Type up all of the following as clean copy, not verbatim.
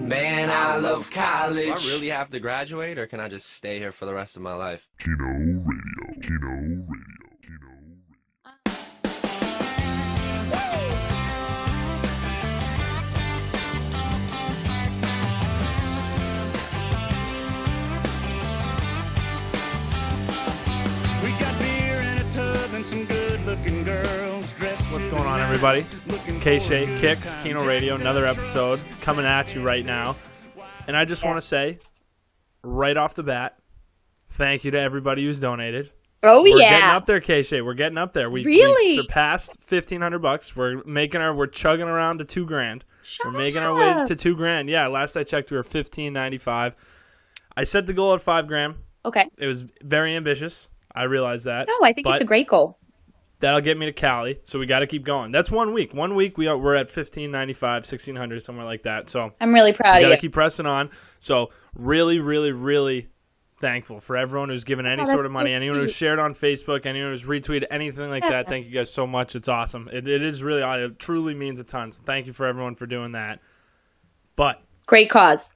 Man, I love college. Do I really have to graduate, or can I just stay here for the rest of my life? Kino Radio. Kino Radio. Kino Radio. We got beer in a tub and some good-looking girls dressed. What's going on, everybody? KShea, Kix, Kino Radio, another episode coming at you right now. And I just want to say, right off the bat, thank you to everybody who's donated. Oh, We're yeah. getting up there, KShea. We're getting up there. We surpassed $1,500. We're chugging around to $2,000. We're making our way to $2,000. Yeah, last I checked, we were $1,595. I set the goal at $5,000. Okay. It was very ambitious. I realize that. No, I think it's a great goal. That'll get me to Cali, so we got to keep going. That's 1 week. 1 week we're at $1,595, $1,600, somewhere like that. So I'm really proud of you. Got to keep pressing on. So really, really, really thankful for everyone who's given any sort of money, anyone who's shared on Facebook, anyone who's retweeted, anything like that. Thank you guys so much. It's awesome. It is really, it truly means a ton. So thank you for everyone for doing that. But great cause.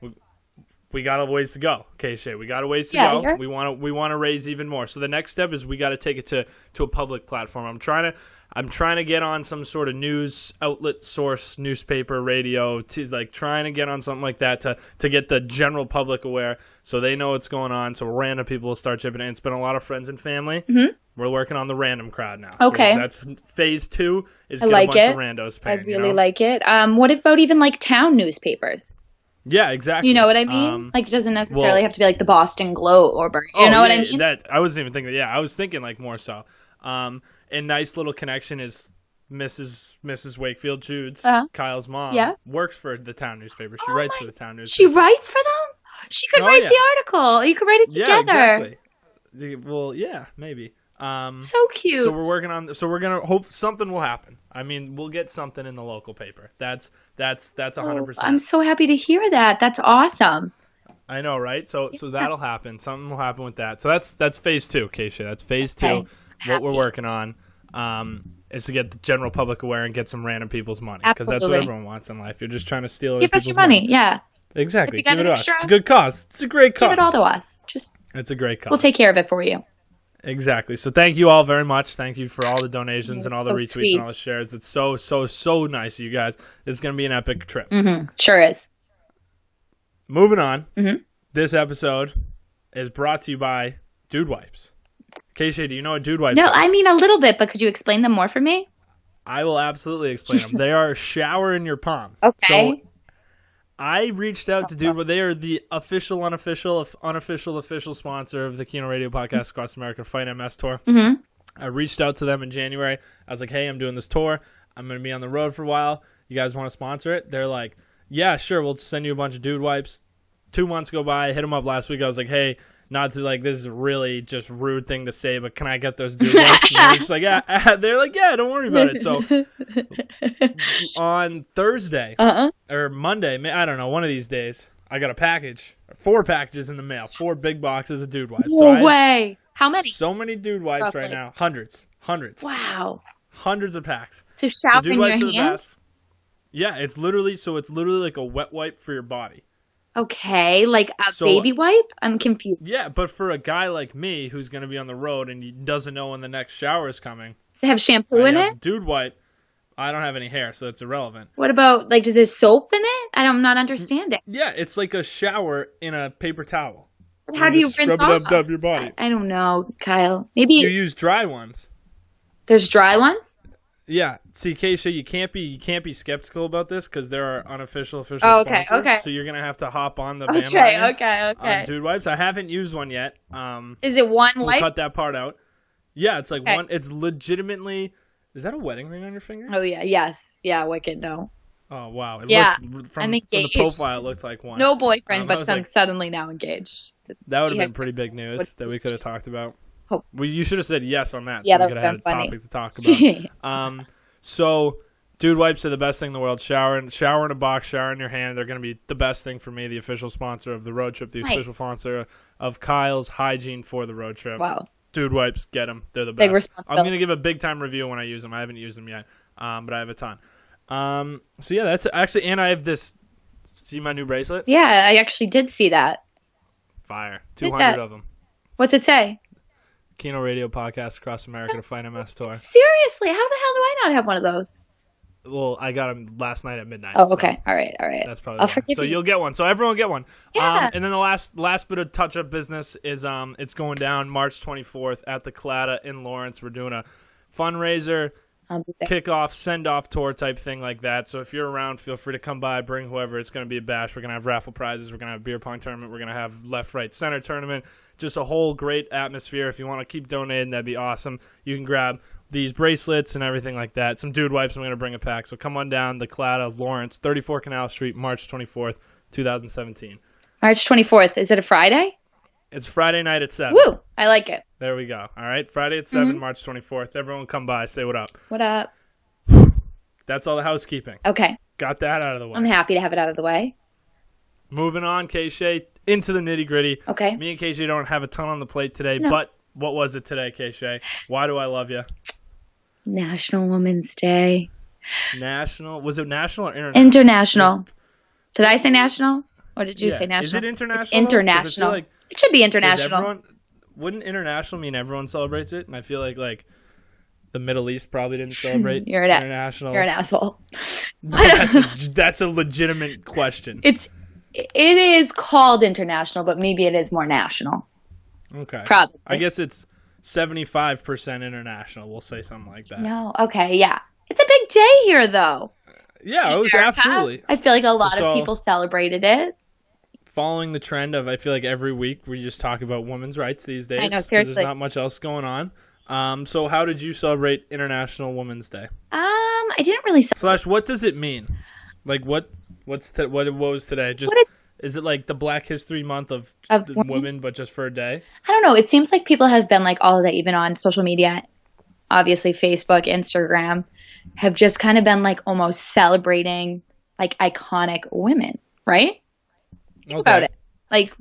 We got a ways to go, KShea. We got a ways to go. You're... We want to raise even more. So the next step is we got to take it to a public platform. I'm trying to get on some sort of news outlet, source, newspaper, radio, trying to get on something like that to get the general public aware so they know what's going on. So random people will start chipping in. It's been a lot of friends and family. Mm-hmm. We're working on the random crowd now. Okay, so that's phase 2. Is I get like a bunch it. of randos paying. I really like it. What about even like town newspapers? Yeah, exactly. You know what I mean? It doesn't necessarily have to be like the Boston Globe or you know what I mean? I wasn't even thinking. Yeah, I was thinking like more so. A nice little connection is Mrs. Wakefield Judes, Kyle's mom, works for the town newspaper. She writes for the town newspaper. She writes for them? She could write the article. You could write it together. Yeah, exactly. Well, yeah, maybe. So cute. So we're working on. So we're gonna hope something will happen. I mean, we'll get something in the local paper. That's 100%. I'm so happy to hear that. That's awesome. I know, right? So that'll happen. Something will happen with that. So that's phase 2, KShea. That's phase 2. What we're working on is to get the general public aware and get some random people's money, because that's what everyone wants in life. You're just trying to steal other people's money. Give us your money. Yeah. Exactly. Give it to us. It's a good cause. It's a great cause. Give it all to us. It's a great cause. We'll take care of it for you. Exactly. So thank you all very much. Thank you for all the donations and all the retweets sweet. and all the shares. It's so nice of you guys. It's going to be an epic trip. Mm-hmm. Sure is. Moving on. Mm-hmm. This episode is brought to you by Dude Wipes. KShea, do you know what Dude Wipes No, are? I mean a little bit, but could you explain them more for me? I will absolutely explain them. They are shower in your palm. Okay. So I reached out to Dude Wipes. They are the official, unofficial sponsor of the Kino Radio Podcast Across America Fight MS Tour. Mm-hmm. I reached out to them in January. I was like, hey, I'm doing this tour. I'm going to be on the road for a while. You guys want to sponsor it? They're like, yeah, sure. We'll send you a bunch of Dude Wipes. 2 months go by. I hit them up last week. I was like, hey, not to like, this is a really just rude thing to say, but can I get those Dude Wipes? And they're just like, yeah. They're like, yeah, don't worry about it. So on Thursday or Monday, I don't know, one of these days, I got a package, 4 packages in the mail, 4 big boxes of Dude Wipes. No way. How many? So many Dude Wipes right now. Hundreds. Wow. Hundreds of packs. So shower in your hands? Yeah, it's literally like a wet wipe for your body. Okay, like a baby wipe? I'm confused. Yeah, but for a guy like me who's going to be on the road and he doesn't know when the next shower is coming. Does it have shampoo in it? Dude Wipe. I don't have any hair, so it's irrelevant. What about, like, does it soap in it? I'm not understanding. Yeah, it's like a shower in a paper towel. But how do you rinse off? Scrub your body. I don't know, Kyle. Maybe you use dry ones. There's dry ones? Yeah. See, KShea, you can't be skeptical about this because there are unofficial sponsors. Okay. So you're gonna have to hop on the bandwagon. Okay. Dude Wipes. I haven't used one yet. Is it one we'll wipe? Cut that part out. Yeah, it's like one. It's legitimately. Is that a wedding ring on your finger? Oh yeah. Yes. Yeah. Wicked. No. Oh wow. From the profile, it looks like one. No boyfriend, but suddenly now engaged. That would have been pretty big news that we could have talked about. Oh. Well, you should have said yes on that. Yeah, so we could have had a topic to talk about. So, Dude Wipes are the best thing in the world. Shower in a box, shower in your hand. They're going to be the best thing for me, the official sponsor of the road trip, the official sponsor of Kyle's hygiene for the road trip. Wow. Dude Wipes, get them. They're the best. I'm going to give a big time review when I use them. I haven't used them yet, but I have a ton. So yeah, that's actually, and I have this See my new bracelet? Yeah, I actually did see that. Fire. What is 200 that? of them. What's it say? Kino Radio Podcast Across America to Fight MS Tour. Seriously, how the hell do I not have one of those? Well, I got them last night at midnight. Oh, so okay. All right. That's probably I'll why. forgive So you. you'll get one. So everyone get one. Yeah. And then the last bit of touch-up business is it's going down March 24th at the Clada in Lawrence. We're doing a fundraiser, I'll be there. kickoff, send-off tour type thing like that. So if you're around, feel free to come by, bring whoever. It's going to be a bash. We're going to have raffle prizes. We're going to have beer pong tournament. We're going to have left, right, center tournament. Just a whole great atmosphere. If you want to keep donating, that'd be awesome. You can grab these bracelets and everything like that. Some dude wipes. I'm going to bring a pack. So come on down, the Clada, Lawrence, 34 Canal Street, March 24th, 2017. March 24th. Is it a Friday? It's Friday night at 7. Woo! I like it. There we go. All right, Friday at 7, Mhm. March 24th. Everyone come by. Say what up. What up? That's all the housekeeping. Okay. Got that out of the way. I'm happy to have it out of the way. Moving on, KShea, into the nitty-gritty. Okay. Me and KShea don't have a ton on the plate today, No. but what was it today, KShea? Why do I love you? National Women's Day. National? Was it national or international? International. Did I say national? Or did you Yeah. say national? Is it international? It's though? 'Cause I feel international. like- It should be does international. everyone- wouldn't international mean everyone celebrates it? And I feel like the Middle East probably didn't celebrate You're international. You're an asshole. That's a legitimate question. It is called international, but maybe it is more national. Okay. Probably. I guess it's 75% international. We'll say something like that. No. Okay. Yeah. It's a big day here, though. Yeah, it was America. absolutely. I feel like a lot So- of people celebrated it. Following the trend of, I feel like every week we just talk about women's rights these days. I know, 'cause seriously. There's not much else going on. So how did you celebrate International Women's Day? I didn't really. / what does it mean? Like what was today? Just What is it like the Black History Month of the women? women, but just for a day? I don't know. It seems like people have been like all day, even on social media, obviously Facebook, Instagram, have just kind of been like almost celebrating like iconic women, right? Think about it. Like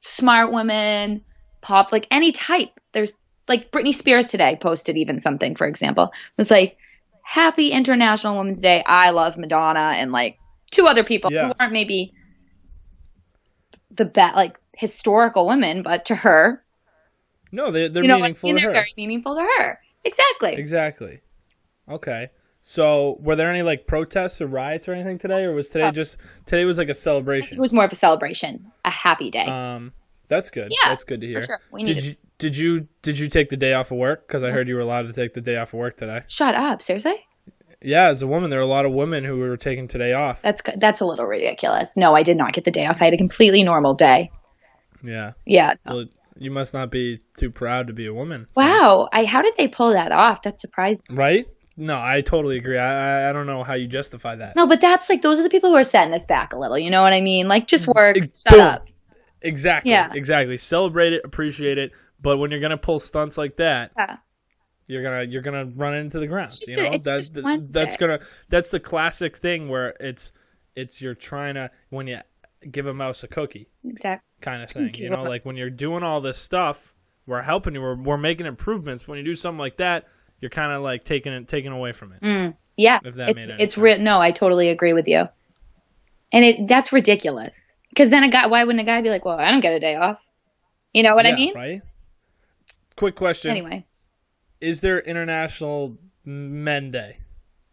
smart women, pop, like any type. There's like Britney Spears today posted even something, for example. It was like, Happy International Women's Day. I love Madonna and like 2 other people Yeah. who aren't maybe the like historical women, but to her, No, they're you know, meaningful to they're her. very meaningful to her. Exactly. Exactly. Okay. So were there any like protests or riots or anything today, or was today today was like a celebration? It was more of a celebration, a happy day. That's good. Yeah, That's good to hear. for sure. We need Did you take the day off of work? Because I heard you were allowed to take the day off of work today. Shut up. Seriously? Yeah, as a woman, there are a lot of women who were taking today off. That's a little ridiculous. No, I did not get the day off. I had a completely normal day. Yeah. Yeah. Well, you must not be too proud to be a woman. Wow. How did they pull that off? That's surprising. Right? No, I totally agree. I don't know how you justify that. No, but that's like those are the people who are setting us back a little. You know what I mean? Like just work. Shut Boom. up. Exactly. Yeah. Exactly. Celebrate it, appreciate it. But when you're gonna pull stunts like that, Yeah. you're gonna run it into the ground. It's just You know, it's just that's the classic thing where it's you're trying to, when you give a mouse a cookie Exactly. kind of thing. Cookie You know, mouse. like when you're doing all this stuff, we're helping you. We're making improvements. When you do something like that, you're kind of like taking away from it. Yeah. If that It's made any it's sense. no, I totally agree with you. And that's ridiculous. Because then why wouldn't a guy be like, well, I don't get a day off? You know what I Yeah, mean? Right. Quick question. Anyway. Is there International Men Day?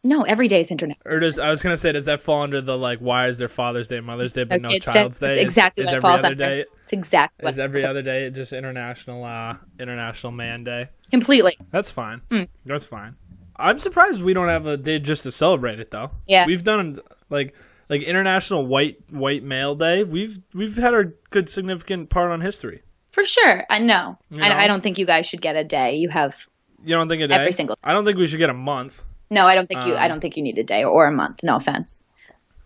No, every day is international. Or does that fall under the like, why is there Father's Day, Mother's Day, but no It's Child's that's Day? exactly is what it every falls other under. day? It's exactly what Is every other day just International Man Day? completely. That's fine. That's fine. I'm surprised we don't have a day just to celebrate it though. Yeah. We've done like International White Male Day. We've had a good significant part on history. For sure. No. You know? I don't think you guys should get a day. You have You don't think a day? Every single- I don't think we should get a month. No, I don't think you need a day or a month. No offense.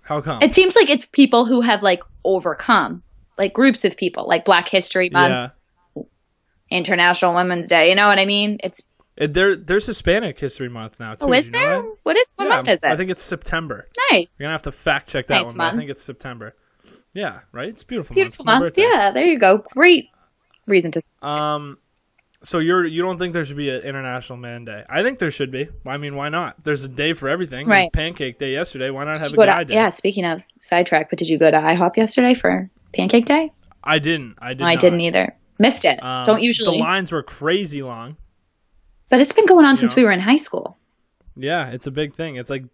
How come? It seems like it's people who have like overcome, like groups of people, like Black History Month, yeah. International Women's Day. You know what I mean? It's There's Hispanic History Month now too. is you know there? that? What month is it? I think it's September. Nice. You're gonna have to fact check that Nice one. But I month. think it's September. Yeah, right. It's a beautiful, Beautiful month. month. It's my birthday. Yeah, there you go. Great reason to. So you don't think there should be an International Man Day? I think there should be. I mean, why not? There's a day for everything. Right. Pancake Day yesterday. Why not have Did a you go guy to, day? yeah, speaking of sidetrack, but did you go to IHOP yesterday for Pancake Day? I didn't. I No, I didn't either. Missed it. Don't usually. The lines were crazy long. But it's been going on since we were in high school. Yeah, it's a big thing. It's like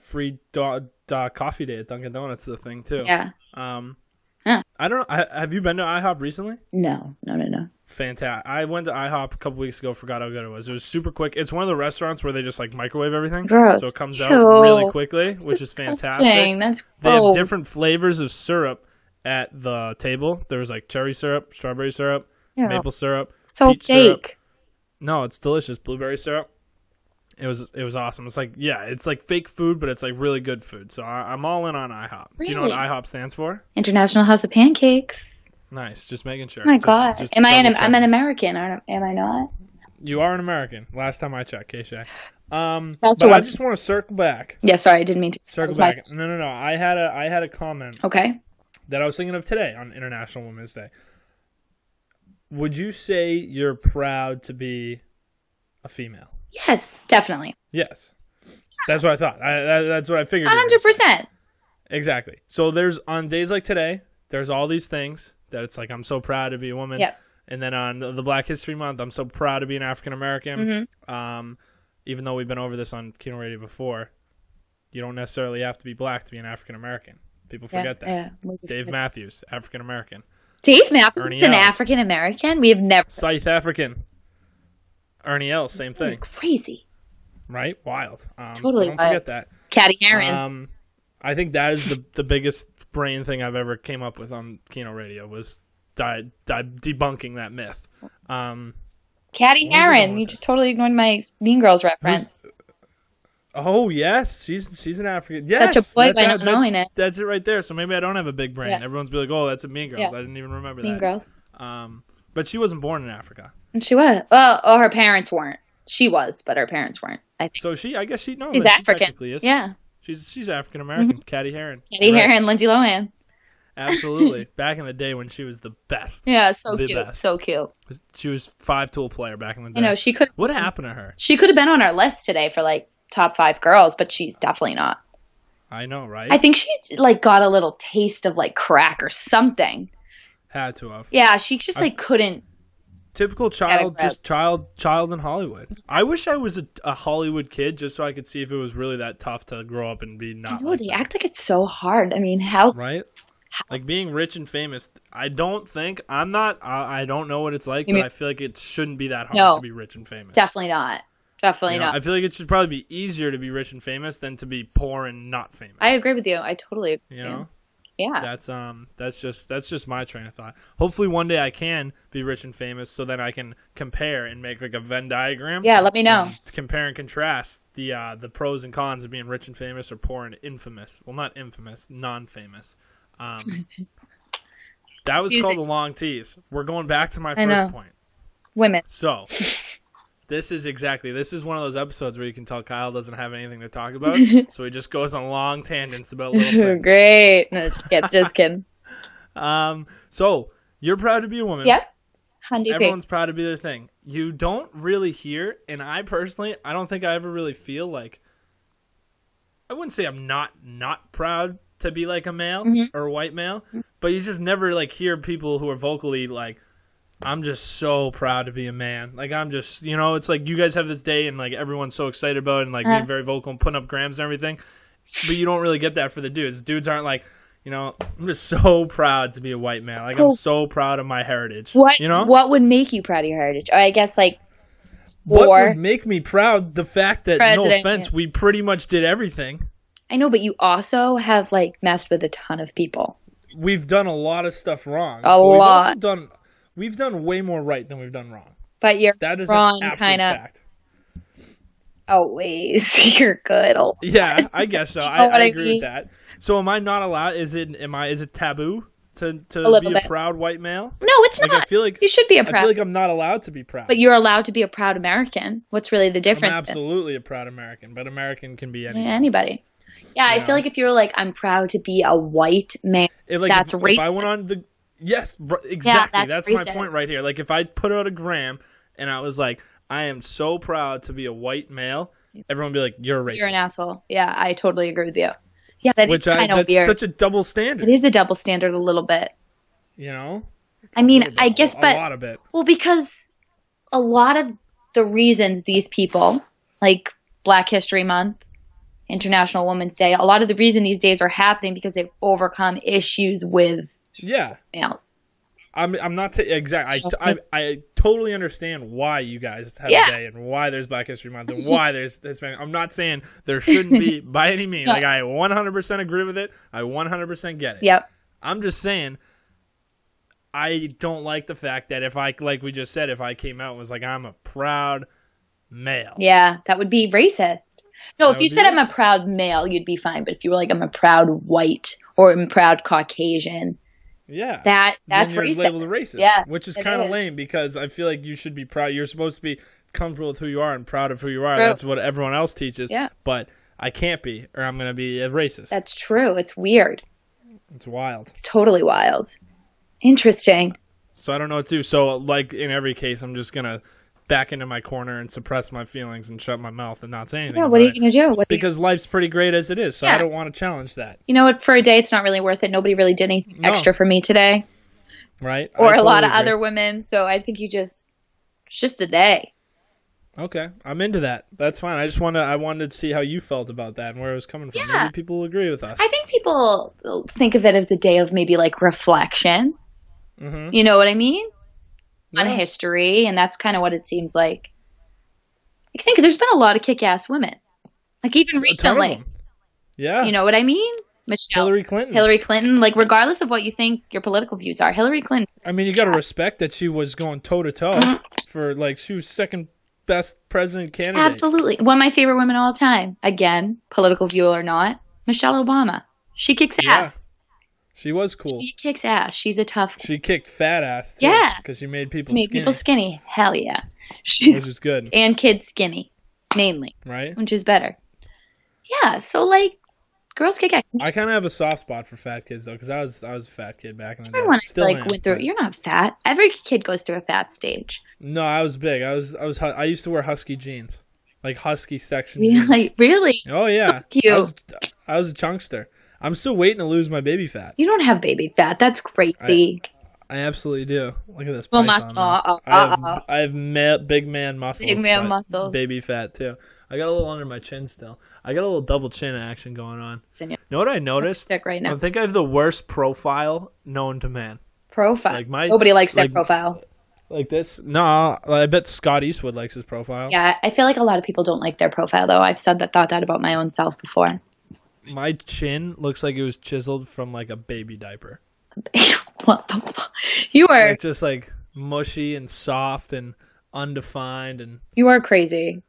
free coffee day at Dunkin' Donuts is a thing too. Yeah. I don't know. Have you been to IHOP recently? No. Fantastic. I went to IHOP a couple weeks ago. Forgot how good it was. It was super quick. It's one of the restaurants where they just like microwave everything, Gross. so it comes out Ew. really quickly, That's which is disgusting. fantastic. That's They have gross. different flavors of syrup at the table. There was like cherry syrup, strawberry syrup, Ew. maple syrup, So peach syrup. fake. No, it's delicious. Blueberry syrup. It was awesome. It's like it's like fake food, but it's like really good food. So I'm all in on IHOP. Do you know what Really? IHOP stands for? International House of Pancakes. Nice. Just making sure. Oh my Just- God. just I'm an double-checking. American, am I not? You are an American. Last time I checked, KShea. That's But I what- just want to circle back. Yeah, sorry, I didn't mean to. That Circle was my- back. No. I had a comment Okay. that I was thinking of today on International Women's Day. Would you say you're proud to be a female? Yes, definitely. Yes. That's what I thought. That's what I figured. you were gonna say. 100%. Exactly. So there's on days like today, there's all these things that it's like I'm so proud to be a woman. Yep. And then on the Black History Month, I'm so proud to be an African American. Mm-hmm. Even though we've been over this on Kino Radio before, you don't necessarily have to be black to be an African American. People forget that. Yeah. Dave Matthews, African American. Dave Matthews Ernie is an Els. African American. We have never. South African. Ernie Els, same thing. Crazy. Right? Wild. Totally So don't wild. forget that. Caddy Heron. I think that is the biggest brain thing I've ever came up with on Kino Radio was debunking that myth. Caddy where's it going Heron. with You this? just totally ignored my Mean Girls reference. Oh yes, she's an African. Yes, Such a boy by that's, not knowing it. That's it right there. So maybe I don't have a big brain. Yeah. Everyone's be like, "Oh, that's a Mean Girls." Yeah. I didn't even remember Mean that. Girls. But she wasn't born in Africa. And she was. Well, her parents weren't. She was, but her parents weren't. I think. So I guess she knows. She's She African. technically is. Yeah. She's African American. Caddy Heron. Caddy Right. Heron, Lindsay Lohan. Absolutely. Back in the day when she was the best. Yeah, so The cute. best. So cute. She was 5-tool player back in the day. You know, she could. What happened to her? She could have been on our list today for like top 5 girls, but she's definitely not. I know, right? I think she like got a little taste of like crack or something. Had to have. Yeah, she just like couldn't. Typical Gotta child, grab. just child in Hollywood. I wish I was a Hollywood kid just so I could see if it was really that tough to grow up and be not No, like they that. act like it's so hard. I mean, how? Right? Like being rich and famous. I don't think I'm not. I don't know what it's like, You but mean- I feel like it shouldn't be that hard No. to be rich and famous. Definitely not. Definitely You know, not. I feel like it should probably be easier to be rich and famous than to be poor and not famous. I agree with you. I totally agree. You with you. know, Yeah. that's just my train of thought. Hopefully one day I can be rich and famous, so then I can compare and make like a Venn diagram. Yeah, let me know. To compare and contrast the pros and cons of being rich and famous or poor and infamous. Well, not infamous, non-famous. That was called a long tease. We're going back to my I know. first point. Women. So, this is one of those episodes where you can tell Kyle doesn't have anything to talk about, so he just goes on long tangents about little things. Great. No, just kidding. So you're proud to be a woman. Yep. 100%. Everyone's proud to be their thing. You don't really hear, and I personally, I don't think I ever really feel like. I wouldn't say I'm not proud to be like a male or a white male, but you just never like hear people who are vocally like, I'm just so proud to be a man. Like I'm just, you know, it's like you guys have this day and like everyone's so excited about it and like being very vocal and putting up grams and everything, but you don't really get that for the dudes. Dudes aren't like, you know, I'm just so proud to be a white man. Like I'm so proud of my heritage. What? You know? What would make you proud of your heritage? Or I guess like. What Or would make me proud? The fact that, no President, offense, yeah. we pretty much did everything. I know, but you also have like messed with a ton of people. We've done a lot of stuff wrong. A but lot. We've done way more right than we've done wrong. But you're That is wrong, an absolute kind of. fact. Always, you're good. Always. Yeah, I guess so. You know I what I agree mean? with that. So am I not allowed? Is it taboo to little be bit. a proud white male? No, it's Like, not. I feel like You should be a I feel proud, like I'm not allowed to be proud. but you're allowed to be a proud American. What's really the I'm difference? absolutely a proud American, but American can be anything. Anybody. Yeah, I Yeah. feel like if you were like, I'm proud to be a white man. That's if I racist. went on the exactly. that's That's my racist. point right here. Like if I put out a gram and I was like, I am so proud to be a white male, everyone would be like, you're a racist. You're an asshole. Yeah, I totally agree with you. Yeah, that is kind of that's weird. such a double standard. It is a double standard a little bit. You know? I mean, A little I bit, guess, a but lot of it. well, because a lot of the reasons these people, like Black History Month, International Women's Day, a lot of the reason these days are happening because they've overcome issues with males. I'm not exactly. I totally understand why you guys have a day and why there's Black History Month and why there's Hispanic. I'm not saying there shouldn't be by any means. Like I 100% agree with it. I 100% get it. Yep. I'm just saying I don't like the fact that if I, like we just said, if I came out and was like, I'm a proud male. Yeah, that would be racist. No, That if you would be said I'm a racist. proud male, you'd be fine. But if you were like, I'm a proud white or I'm a proud Caucasian, Yeah. that's then you're racist. labeled a racist. Yeah, Which is it kind of is. lame because I feel like you should be proud. You're supposed to be comfortable with who you are and proud of who you are. True. That's what everyone else teaches. Yeah. But I can't be or I'm going to be a racist. That's true. It's weird. It's wild. It's totally wild. Interesting. So I don't know what to do. So like in every case, I'm just going to back into my corner and suppress my feelings and shut my mouth and not say anything. Yeah, what are you about going to do? it. Because life's pretty great as it is. So I don't want to challenge that. You know what? For a day, it's not really worth it. Nobody really did anything No. extra for me today. Right? Or I a lot totally of agree. other women. So I think it's just a day. Okay, I'm into that. That's fine. I wanted to see how you felt about that and where it was coming from. Yeah. Maybe people will agree with us. I think people think of it as a day of maybe like reflection. Mm-hmm. You know what I mean? On Yeah. history. And that's kind of what it seems like. I think there's been a lot of kick-ass women. Like even A ton of recently. them. Yeah. You know what I mean? Michelle. Hillary Clinton. Like regardless of what you think your political views are, Hillary Clinton. I mean, you got to respect that she was going toe to toe for like she was second best president candidate. Absolutely. One of my favorite women of all time. Again, political view or not, Michelle Obama. She kicks ass. She was cool. She kicks ass. She's a tough. She kicked fat ass too. Yeah. Because she made people Made skinny, people skinny. Hell yeah. She's which is good, and kids skinny, mainly, right? which is better. Yeah. So like, girls kick ass. I kind of have a soft spot for fat kids though, because I was a fat kid back in the day. Everyone Still like am, went through. but- You're not fat. Every kid goes through a fat stage. No, I was big. I used to wear husky jeans, like husky section jeans. Really? Oh yeah, Cute. I was a chunkster. I'm still waiting to lose my baby fat. You don't have baby fat. That's crazy. I absolutely do. Look at this. Well, python, muscle. man. I have big man muscles. Big man but muscles. Baby fat too. I got a little under my chin still. I got a little double chin action going on. Send You know what I noticed? Check right now. I think I have the worst profile known to man. Profile. Like my- Nobody likes like- that profile. Like this? No, I bet Scott Eastwood likes his profile. Yeah, I feel like a lot of people don't like their profile though. I've thought that about my own self before. My chin looks like it was chiseled from like a baby diaper. What the fuck? You are Like just like mushy and soft and undefined and crazy.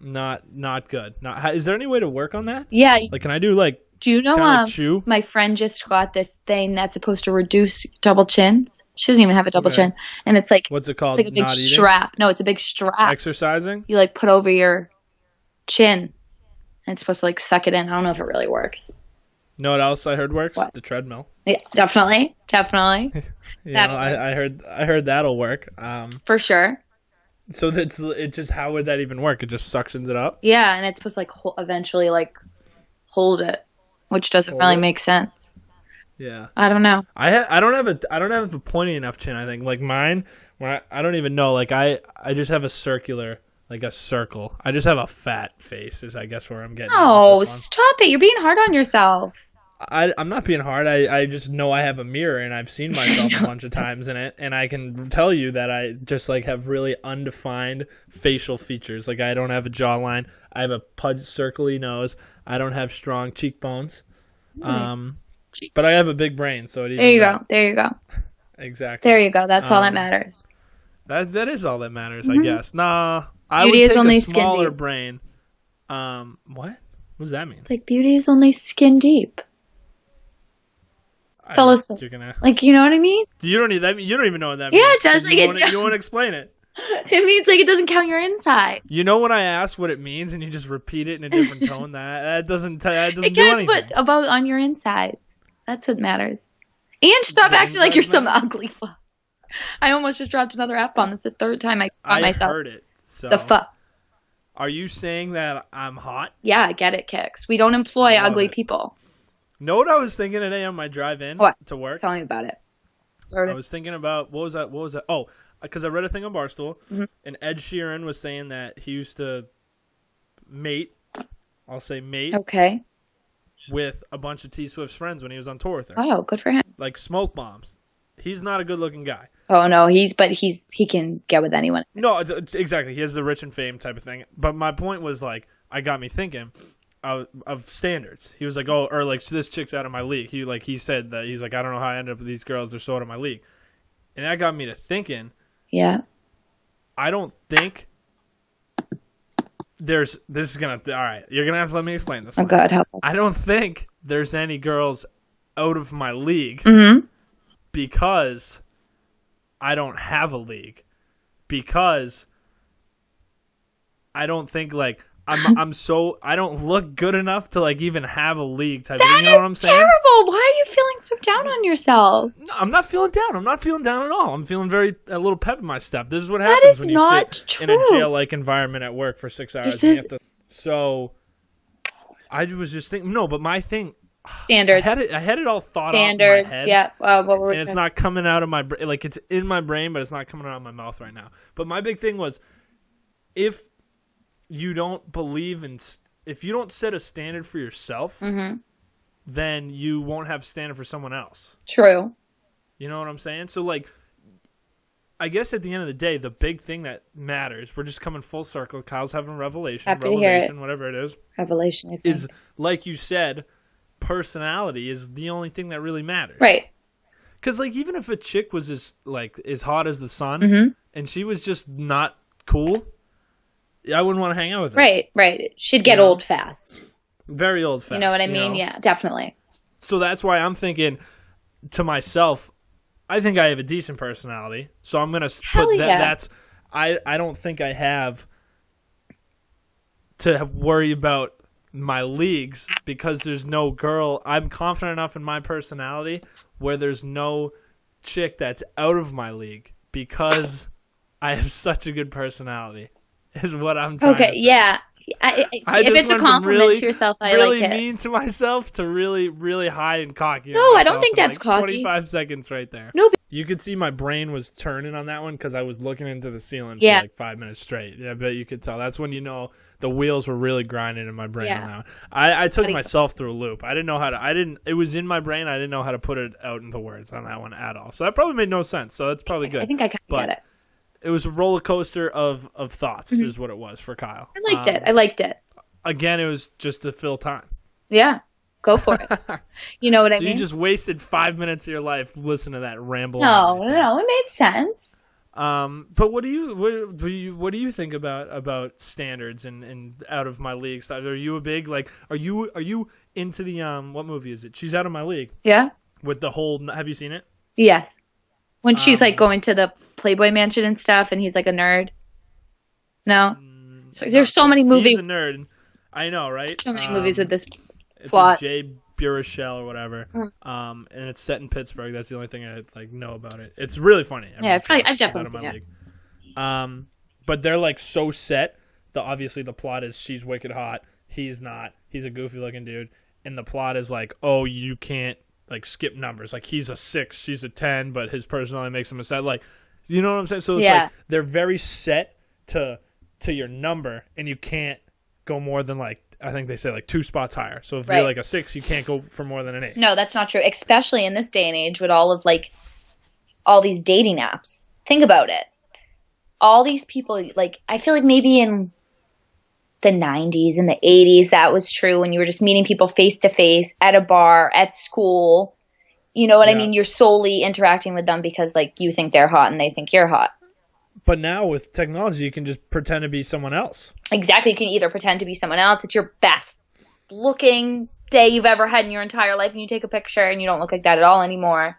not good. Is there any way to work on that? Yeah. Like, can I do like Do you know kind of like chew? my friend just got this thing that's supposed to reduce double chins. She doesn't even have a double Okay. chin, and it's like What's it called? like a big Not eating? strap. No, it's a big strap. Exercising? You like put over your chin, and it's supposed to like suck it in. I don't know if it really works. Know what else I heard works? What? The treadmill. Yeah, definitely. You That'll know, I heard that'll work. For sure. So it just how would that even work? It just suctions it up. Yeah, and it's supposed to like eventually like hold it, which doesn't Hold really it? make sense. Yeah. I don't know. I don't have a pointy enough chin. I think like mine, where I don't even know. Like I just have a circular, like a circle. I just have a fat face. Is I guess where I'm getting. at Oh, with this one. stop it! You're being hard on yourself. I'm not being hard. I just know I have a mirror and I've seen myself a bunch of times in it, and I can tell you that I just like have really undefined facial features. Like I don't have a jawline. I have a pudgy, circly nose. I don't have strong cheekbones. But I have a big brain, so it even There you go. There you go. Exactly. There you go. That's all that matters. That is all that matters, I guess. Nah, I Beauty would is take only a skin smaller deep. brain. What? What does that mean? Like beauty is only skin deep. You're gonna. Like, you know what I mean? You don't even know what that Yeah, means. it does, like, You won't explain it. It means like it doesn't count your inside. You know when I ask what it means and you just repeat it in a different tone. That doesn't do It anything. counts what about on your insides. That's what matters. And stop The acting like you're insides some matter? ugly fuck. I almost just dropped another F-bomb. That's the third time I caught I myself. heard it. So, The fuck. are you saying that I'm hot? Yeah, get it, Kix. We don't employ Love ugly it. people. Know what I was thinking today on my drive in What? to work? Tell me about it. I was thinking about what was that? Oh, because I read a thing on Barstool, Mhm. and Ed Sheeran was saying that he used to mate. I'll say mate Okay. with a bunch of T Swift's friends when he was on tour with her, Oh, good for him. like smoke bombs. He's not a good-looking guy. Oh no, he can get with anyone. No, it's exactly. He has the rich and fame type of thing. But my point was like, I got me thinking of standards. He was like, oh, or like this chick's out of my league. He said that he's like, I don't know how I ended up with these girls. They're so out of my league, and that got me to thinking. Yeah. I don't think this is gonna. All right, you're gonna have to let me explain this Oh one. God, help us. I don't think there's any girls out of my league Mm-hmm. because I don't have a league. Because I don't think like I don't look good enough to like even have a league type. That You know what I'm is saying? terrible. Why are you feeling so down on yourself? No, I'm not feeling down. I'm not feeling down at all. I'm feeling a little pep in my step. This is what That happens is when you not sit in a true. jail-like environment at work for 6 hours. This And you is- have to. So I was just thinking. No, but my thing. Standards. I had it all thought Standards. out in my head. Yeah. What were we And it's talking- not coming out of my brain. Like, it's in my brain, but it's not coming out of my mouth right now. But my big thing was, if you don't believe in, if you don't set a standard for yourself, Mhm. then you won't have standard for someone else. True. You know what I'm saying? So, like, I guess at the end of the day, the big thing that matters, we're just coming full circle. Kyle's having a revelation, Happy to hear it. whatever it Revelation. I think. is, like you said, personality is the only thing that really matters. right. Because, like, even if a chick was as hot as the sun, Mhm. and she was just not cool, I wouldn't want to hang out with her. Right. Right. She'd get You know? old fast. Very old fashioned. You know what I mean? Yeah. Definitely. So that's why I'm thinking to myself, I think I have a decent personality. So I'm gonna Hell put that. yeah. That's I don't think I have to worry about my leagues because there's no girl. I'm confident enough in my personality where there's no chick that's out of my league because I have such a good personality. Is what I'm trying Okay. to say. Yeah. I If just it's a went from compliment really- to yourself, I really like it. mean to myself to really, really high and cocky. No, on I don't myself think in, that's cocky. 25 seconds right there. No, but- You could see my brain was turning on that one because I was looking into the ceiling Yeah. for like 5 minutes straight. Yeah, I bet you could tell. That's when you know the wheels were really grinding in my brain Yeah. on that one. I took Buddy. myself through a loop. I didn't know how to. It was in my brain. I didn't know how to put it out into words on that one at all. So that probably made no sense. So that's probably good. I think I kind of But- get it. It was a roller coaster of thoughts, is what it was for Kyle. I liked it. I liked it. Again, it was just to fill time. Yeah. Go for it. You know what I So mean? you just wasted 5 minutes of your life listening to that ramble. No, on. no, it made sense. But what do you think about standards and out of my league stuff? Are you a big are you into the what movie is it? She's Out of My League Yeah. with the whole. Have you seen it? Yes. When she's like Um, going to the Playboy Mansion and stuff, and he's like a nerd. No. So there's so many He's movies. a nerd. I know, right? So many movies with this. It's plot. with Jay Baruchel or whatever. Mm. And it's set in Pittsburgh. That's the only thing I know about it. It's really funny. Yeah, Everyone I've should check definitely Out of seen My it. League. But they're like so set. Obviously the plot is she's wicked hot. He's not. He's a goofy looking dude. And the plot is like, oh, you can't like skip numbers. Like he's a 6, she's a 10, but his personality makes him a 7. Like, you know what I'm saying? So it's Yeah. like they're very set to your number, and you can't go more than like I think they say like 2 spots higher. So if Right. you're like a 6, you can't go for more than an 8. No, that's not true. Especially in this day and age with all of like all these dating apps. Think about it. All these people, like I feel like maybe in the 90s and the 80s that was true when you were just meeting people face to face at a bar, at school. You know what I Yeah. mean? You're solely interacting with them because like you think they're hot and they think you're hot. But now with technology, you can just pretend to be someone else. Exactly. You can either pretend to be someone else. It's your best looking day you've ever had in your entire life, and you take a picture and you don't look like that at all anymore.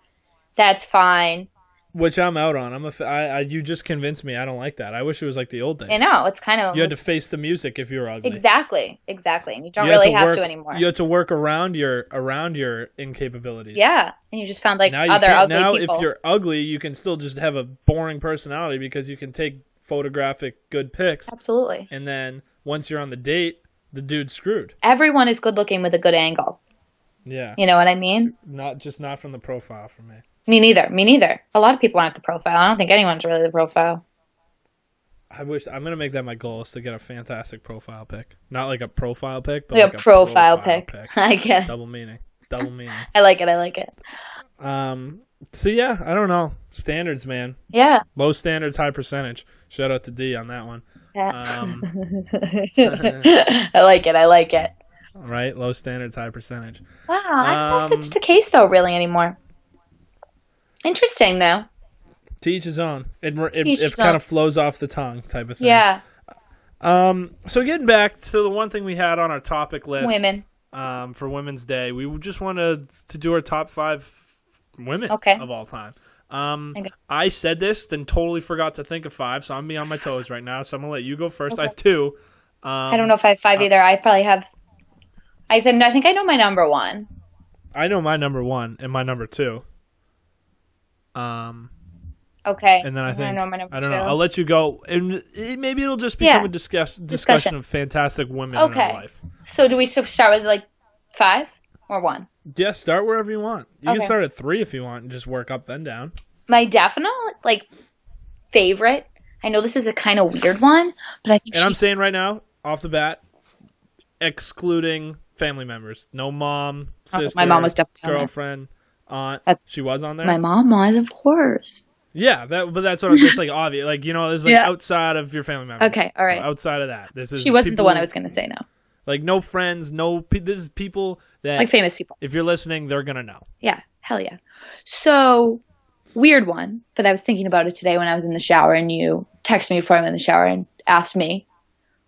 That's fine. Which I'm out on. You just convinced me. I don't like that. I wish it was like the old days. I know, it's kind of... You had to face the music if you were ugly. Exactly. And you don't really have to anymore. You had to work around your incapabilities. Yeah, and you just found like now other ugly now people. If you're ugly, you can still just have a boring personality because you can take photographic good pics. Absolutely. And then once you're on the date, the dude's screwed. Everyone is good looking with a good angle. Yeah. You know what I mean? Not from the profile for me. Me neither. A lot of people aren't the profile. I don't think anyone's really the profile. I'm gonna make that my goal is to get a fantastic profile pic. Not like a profile pic, but Like like a profile pic. I get it. Double meaning. I like it. So yeah, I don't know. Standards, man. Yeah. Low standards, high percentage. Shout out to D on that one. Yeah. I like it. All right, low standards, high percentage. Wow, I don't know if it's the case though, really anymore. Interesting though. To each his own. It his kind own. of flows off the tongue type of thing. Yeah. So getting back to the one thing we had on our topic list, Women. For Women's Day, we just wanted to do our top 5 women of all time. Okay. I said this, then totally forgot to think of 5, so I'm be on my toes right now. So I'm gonna let you go first. Okay. I have 2. I don't know if I have 5 either. I probably have. I think I know my number 1. I know my number 1 and my number 2. Okay. And then I think know my number I don't 2. know. I'll let you go, and maybe it'll just become a discussion of fantastic women in our life. So do we start with like 5 or 1? Yeah, start wherever you want. You can start at 3 if you want, and just work up then down. My definite favorite. I know this is a kind of weird one, but I think. And I'm saying right now, off the bat, excluding family members, no mom, sister, my mom was definitely girlfriend, aunt. She was on there. My mom was, of course. Yeah, but that's what it's like obvious. Like, there's outside of your family members. Okay, all right. So outside of that, this is. She wasn't the one I was going to say. No. Like no friends, this is people that like famous people. If you're listening, they're gonna know. Yeah, hell yeah. So weird one, but I was thinking about it today when I was in the shower, and you texted me before I'm in the shower and asked me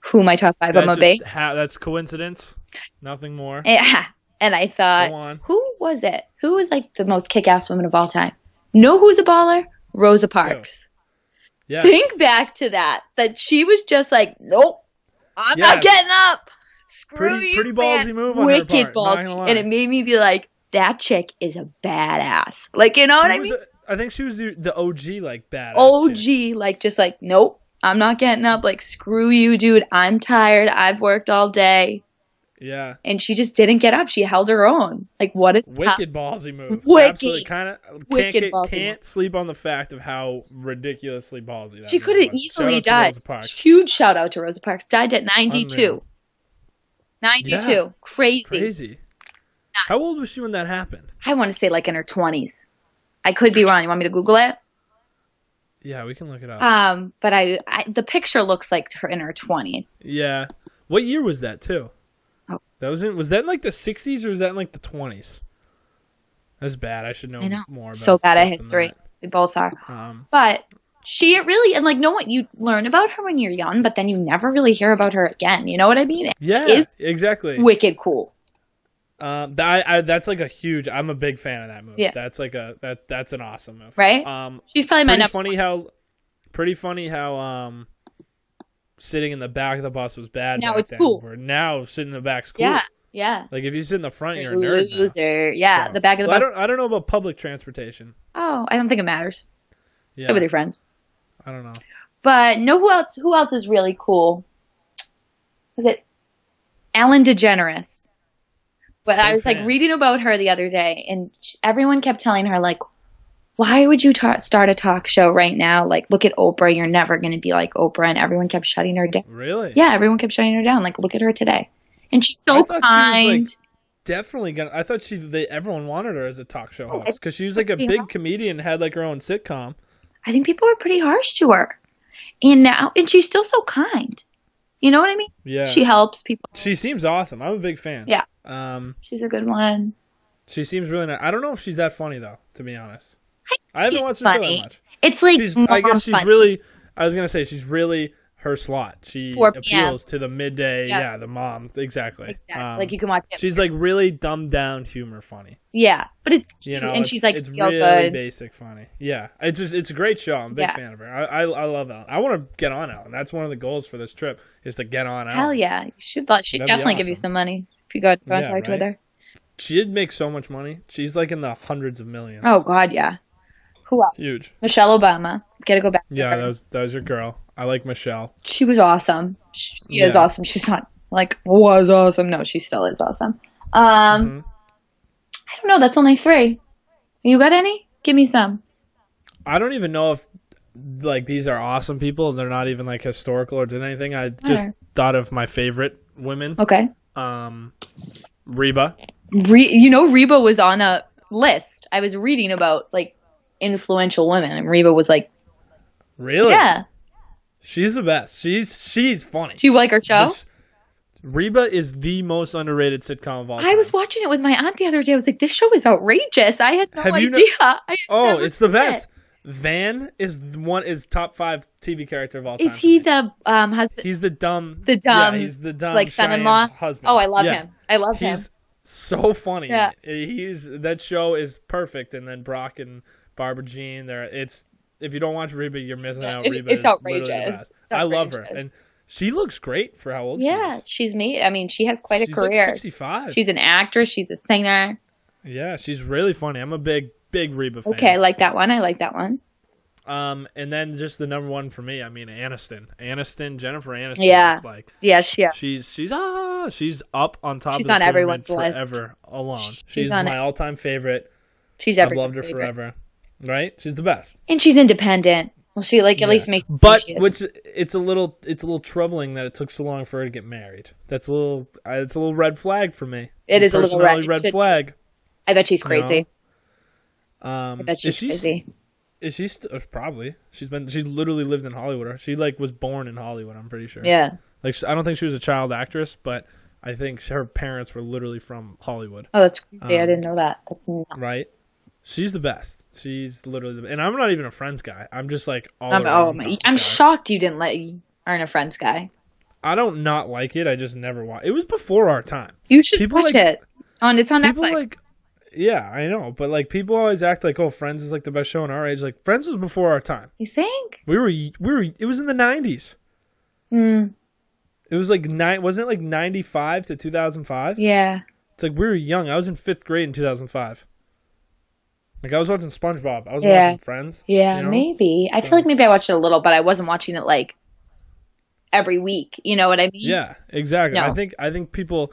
who my top 5 would be. That's coincidence, nothing more. Yeah, and I thought, who was it? Who was like the most kick-ass woman of all time? Know who's a baller? Rosa Parks. Yes. Think back to that she was just like, nope, I'm not getting up. Screw you, pretty ballsy move on Wicked her part. ballsy, and it made me be like, that chick is a badass. Like, you know what I mean? I think she was the OG, like badass. OG, chick. like just like, nope, I'm not getting up. Like, screw you, dude. I'm tired. I've worked all day. Yeah. And she just didn't get up. She held her own. Like, what a wicked ballsy move. Wicked. Absolutely, can't sleep on the fact of how ridiculously ballsy that. She could have easily died. Huge shout out to Rosa Parks. Died at 92. Unreal. 92. Yeah. Crazy. How old was she when that happened? I want to say like in her 20s. I could be wrong. You want me to Google it? Yeah, we can look it up. But the picture looks like her in her 20s. Yeah. What year was that too? Oh. Was that in like the 60s or was that in like the 20s? That's bad. I should know more about so bad at history. We both are. But she really, and like, you learn about her when you're young, but then you never really hear about her again. You know what I mean? Yeah, exactly. Wicked cool. That's like a huge. I'm a big fan of that movie. Yeah. That's like that's an awesome movie. Right. She's probably my number. Pretty funny how sitting in the back of the bus was bad. Now it's cool. Now sitting in the back's cool. Yeah. Like if you sit in the front, you're a nerd. Loser. Yeah. So, the back of the bus. I don't know about public transportation. Oh, I don't think it matters. Yeah. Sit with your friends. I don't know. But who else is really cool? Was it Ellen DeGeneres? But I was like reading about her the other day, and everyone kept telling her like, why would you start a talk show right now? Like, look at Oprah. You're never going to be like Oprah. And everyone kept shutting her down. Really? Yeah, everyone kept shutting her down. Like, look at her today. And she's so kind. She was, definitely gonna. I thought everyone wanted her as a talk show host because she was like a big comedian, had like her own sitcom. I think people were pretty harsh to her, and she's still so kind. You know what I mean? Yeah. She helps people. She seems awesome. I'm a big fan. Yeah. She's a good one. She seems really nice. I don't know if she's that funny though, to be honest. I haven't watched her show that much. It's like I guess she's funny. really. I was gonna say she's really her slot. She 4 p.m. appeals to the midday. Yeah. Yeah, the mom. Exactly. Like you can watch it. She's like really dumbed down humor funny. Yeah, but it's cute, You know, and she's like it's feel really good. basic funny. Yeah, it's a great show. I'm a big fan of her. I love Ellen. I want to get on Ellen. That's one of the goals for this trip is to get on Ellen. Hell yeah, you should. She'd That'd definitely be give you awesome. some money if you got in contact right? with her. She'd make so much money. She's like in the hundreds of millions. Oh God, yeah. Who else? Huge. Michelle Obama. Gotta go back. to Yeah, her. that was your girl. I like Michelle. She was awesome. She is Yeah. awesome. She's not like was awesome. No, she still is awesome. Mm-hmm. I don't know. That's only 3. You got any? Give me some. I don't even know if like these are awesome people. They're not even like historical or did anything. I just Alright. thought of my favorite women. Okay. Reba. Reba was on a list. I was reading about like influential women, and Reba was like, Really? yeah. She's the best. She's funny. Do you like her show? Reba is the most underrated sitcom of all time. I was watching it with my aunt the other day. I was like, this show is outrageous. I had no Have you idea. I had Oh, never it's the seen best. it. Van is top 5 TV character of all time. Is he for me. the husband? He's the dumb. The dumb, Yeah, he's the dumb like son-in-law? Cheyenne's husband. Oh, I love Yeah. him. I love him. He's so funny. Yeah. That show is perfect. And then Brock and Barbara Jean. If you don't watch Reba, you're missing out. Reba It's is outrageous. literally the best. It's I love her, outrageous. and she looks great for how old she Yeah, is. she's me. I mean, she has quite a She's career. like 65. She's an actress. She's a singer. Yeah, she's really funny. I'm a big Reba fan. Okay, I like that one. And then just the number one for me. I mean, Jennifer Aniston. Yeah. Is like Yes, yeah. she's up on top. She's of the on pyramid everyone's list. forever alone. She's She's on my it. all-time favorite. She's I've everyone's loved her favorite. forever. Right? She's the best. And she's independent. Well, she like at least makes. But she is. which it's a little troubling that it took so long for her to get married. That's it's a little red flag for me. It is a little Personality red. It should- flag. I bet she's crazy. I bet she's crazy. Is she probably? She literally lived in Hollywood. She like was born in Hollywood. I'm pretty sure. Yeah. Like I don't think she was a child actress, but I think her parents were literally from Hollywood. Oh, that's crazy. I didn't know that. That's nuts. Right. She's the best. She's literally and I'm not even a Friends guy. I'm just like all I'm around guy. shocked you didn't aren't a Friends guy. I don't not like it. I just never watched. It was before our time. You should People watch like- it. It's on People Netflix. like, yeah, I know, but like people always act like, oh, Friends is like the best show in our age. Like Friends was before our time. You think? We were. It was in the 90s. It was like wasn't it like 95 to 2005? Yeah. It's like we were young. I was in 5th grade in 2005. Like I was watching SpongeBob. I was watching Friends. Yeah, you know? maybe. I feel like maybe I watched it a little, but I wasn't watching it like every week. You know what I mean? Yeah, exactly. No. I think people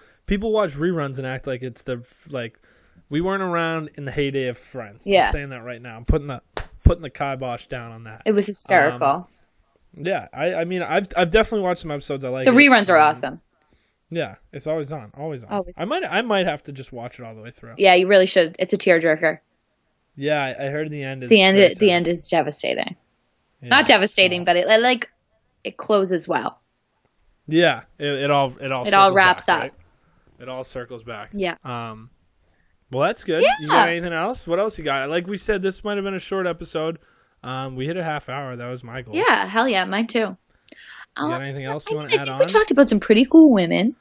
watch reruns and act like it's like we weren't around in the heyday of Friends. Yeah. I'm saying that right now. I'm putting the kibosh down on that. It was hysterical. Yeah, I mean I've definitely watched some episodes. I like The it. reruns are awesome. Yeah, it's always on. Always. I might have to just watch it all the way through. Yeah, you really should. It's a tearjerker. Yeah, I heard the end is The end. very The sad. end is devastating. Yeah, Not devastating, so- but it closes well. Yeah, it all wraps up. Right? It all circles back. Yeah. Well, that's good. Yeah. You got anything else? What else you got? Like we said, this might have been a short episode. We hit a half hour. That was my goal. Yeah, hell yeah, mine too. You got anything else you want to I add think on? we talked about some pretty cool women.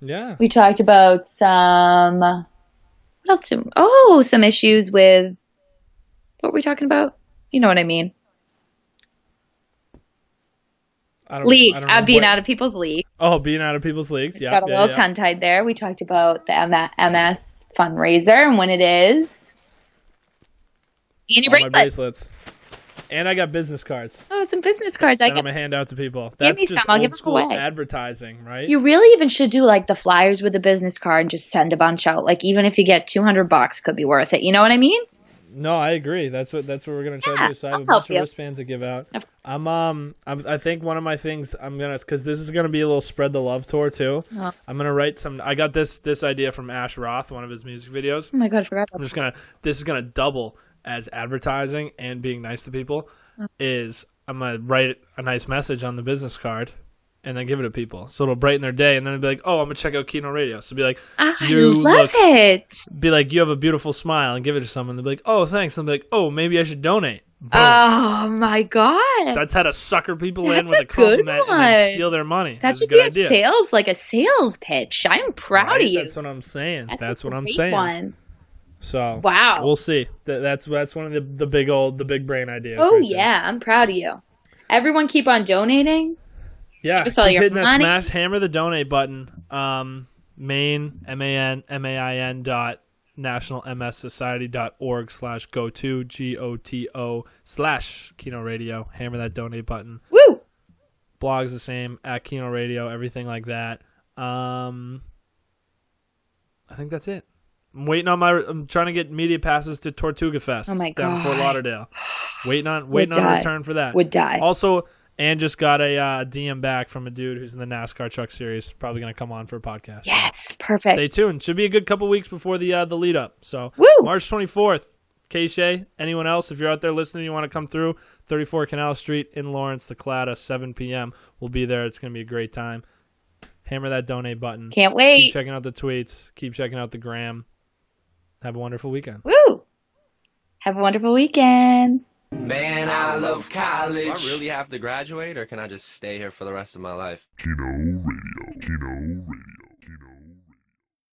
Yeah. We talked about some. What else? Some issues with. What were we talking about? You know what I mean. Leagues. Being out of people's leagues. Oh, being out of people's leagues. Yeah. Got a little tongue-tied there. We talked about the MS fundraiser and when it is. And your All my bracelets. bracelets. And I got business cards. Oh, some business cards. that I'm gonna hand out to people. That's me just some. I'll give old them school away. advertising, right? You really even should do like the flyers with a business card and just send a bunch out. Like even if you get $200, could be worth it. You know what I mean? No, I agree. That's what we're gonna try to do. So I have I'll a bunch help of you. wristbands to give out. I think one of my things I'm gonna, because this is gonna be a little spread the love tour too. Oh. I'm gonna write some. I got this idea from Ash Roth, one of his music videos. Oh my god, I forgot. I'm just gonna. This is gonna double as advertising and being nice to people. Is I'm gonna write a nice message on the business card. And then give it to people, so it'll brighten their day. And then be like, "Oh, I'm gonna check out Kino Radio." So be like, I "You love it. be like, you have a beautiful smile," and give it to someone. They'll be like, "Oh, thanks." And they'll be like, "Oh, maybe I should donate." Boom. Oh my god. That's how to sucker people in That's with a a compliment good and then one. steal their money. That That's should a good be a idea. sales pitch. I'm proud Right? of you. That's what I'm saying. That's a what I'm great saying. one. So Wow. we'll see. That's one of the big brain ideas. Oh right there. yeah, I'm proud of you. Everyone keep on donating. Yeah, Give us all keep your hitting that money. smash, hammer the donate button. Main, MAIN dot nationalmssociety.org/go-to, GOTO/ Kino Hammer that donate button. Woo! Blog's the same, at Kino Radio, everything like that. I think that's it. I'm trying to get media passes to Tortuga Fest Oh my down in Fort God. Lauderdale. Waiting on a die. return for that. Would die. Also, and just got a DM back from a dude who's in the NASCAR Truck Series. Probably going to come on for a podcast. Yes, perfect. Stay tuned. Should be a good couple weeks before the lead up. So Woo! March 24th. KShea, anyone else, if you're out there listening, you want to come through, 34 Canal Street in Lawrence, the Clada, 7 p.m. We'll be there. It's going to be a great time. Hammer that donate button. Can't Keep wait. checking out the tweets. Keep checking out the gram. Have a wonderful weekend. Woo! Have a wonderful weekend. Man, I love Do college. I really have to graduate, or can I just stay here for the rest of my life? Kino Radio. Kino Radio.